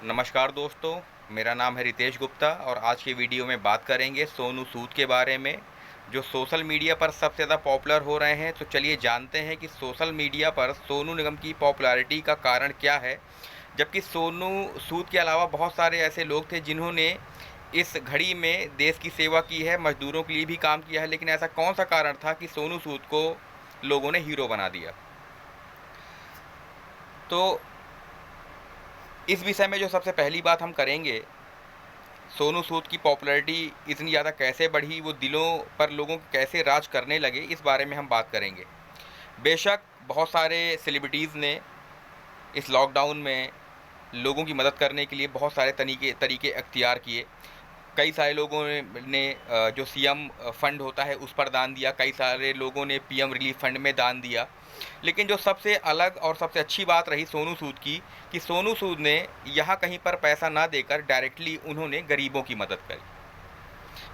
नमस्कार दोस्तों, मेरा नाम है रितेश गुप्ता और आज के वीडियो में बात करेंगे सोनू सूद के बारे में, जो सोशल मीडिया पर सबसे ज़्यादा पॉपुलर हो रहे हैं। तो चलिए जानते हैं कि सोशल मीडिया पर सोनू निगम की पॉपुलैरिटी का कारण क्या है। जबकि सोनू सूद के अलावा बहुत सारे ऐसे लोग थे जिन्होंने इस घड़ी में देश की सेवा की है, मज़दूरों के लिए भी काम किया है, लेकिन ऐसा कौन-सा कारण था कि सोनू सूद को लोगों ने हीरो बना दिया? तो इस विषय में जो सबसे पहली बात हम करेंगे, सोनू सूद की पॉपुलैरिटी इतनी ज़्यादा कैसे बढ़ी, वो दिलों पर लोगों के कैसे राज करने लगे, इस बारे में हम बात करेंगे। बेशक बहुत सारे सेलिब्रिटीज़ ने इस लॉकडाउन में लोगों की मदद करने के लिए बहुत सारे तरीके तरीके अख्तियार किए। कई सारे लोगों ने जो सीएम फंड होता है उस पर दान दिया, कई सारे लोगों ने पीएम रिलीफ फंड में दान दिया। लेकिन जो सबसे अलग और सबसे अच्छी बात रही सोनू सूद की, कि सोनू सूद ने यहाँ कहीं पर पैसा ना देकर डायरेक्टली उन्होंने गरीबों की मदद करी।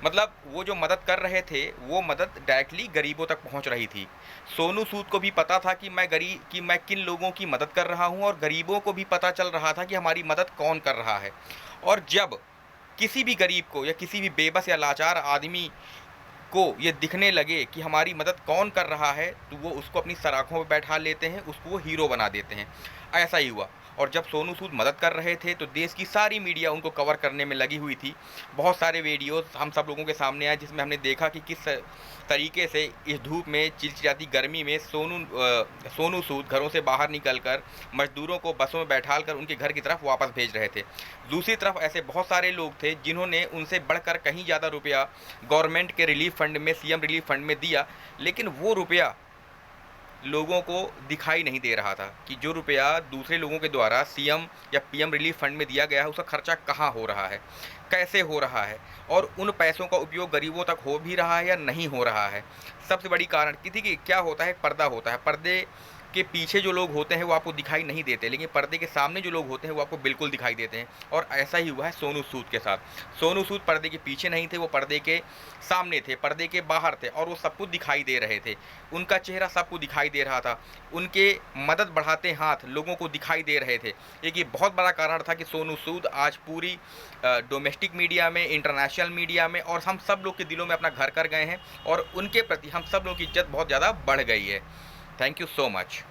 मतलब वो जो मदद कर रहे थे, वो मदद डायरेक्टली गरीबों तक पहुँच रही थी। सोनू सूद को भी पता था कि मैं किन लोगों की मदद कर रहा हूँ, और गरीबों को भी पता चल रहा था कि हमारी मदद कौन कर रहा है। और जब किसी भी गरीब को या किसी भी बेबस या लाचार आदमी को ये दिखने लगे कि हमारी मदद कौन कर रहा है, तो वो उसको अपनी सराखों पे बैठा लेते हैं, उसको वो हीरो बना देते हैं। ऐसा ही हुआ। और जब सोनू सूद मदद कर रहे थे तो देश की सारी मीडिया उनको कवर करने में लगी हुई थी। बहुत सारे वीडियोज़ हम सब लोगों के सामने आए जिसमें हमने देखा कि किस तरीके से इस धूप में, चिलचिलाती गर्मी में सोनू सूद घरों से बाहर निकल कर मज़दूरों को बसों में बैठाल कर उनके घर की तरफ वापस भेज रहे थे। दूसरी तरफ ऐसे बहुत सारे लोग थे जिन्होंने उनसे बढ़कर कहीं ज़्यादा रुपया गवर्नमेंट के रिलीफ फंड में, सीएम रिलीफ फंड में दिया, लेकिन वो रुपया लोगों को दिखाई नहीं दे रहा था कि जो रुपया दूसरे लोगों के द्वारा सीएम या पीएम रिलीफ फंड में दिया गया है, उसका खर्चा कहाँ हो रहा है, कैसे हो रहा है, और उन पैसों का उपयोग गरीबों तक हो भी रहा है या नहीं हो रहा है। सबसे बड़ी कारण कि देखिए क्या होता है, पर्दा होता है। पर्दे के पीछे जो लोग होते हैं वो आपको दिखाई नहीं देते, लेकिन पर्दे के सामने जो लोग होते हैं वो आपको बिल्कुल दिखाई देते हैं। और ऐसा ही हुआ है सोनू सूद के साथ। सोनू सूद पर्दे के पीछे नहीं थे, वो पर्दे के सामने थे, पर्दे के बाहर थे, और वो सबको दिखाई दे रहे थे। उनका चेहरा सबको दिखाई दे रहा था, उनके मदद बढ़ाते हाथ लोगों को दिखाई दे रहे थे। एक ये बहुत बड़ा कारण था कि सोनू सूद आज पूरी डोमेस्टिक मीडिया में, इंटरनेशनल मीडिया में, और हम सब लोग के दिलों में अपना घर कर गए हैं, और उनके प्रति हम सब लोगों की इज्जत बहुत ज़्यादा बढ़ गई है। Thank you so much.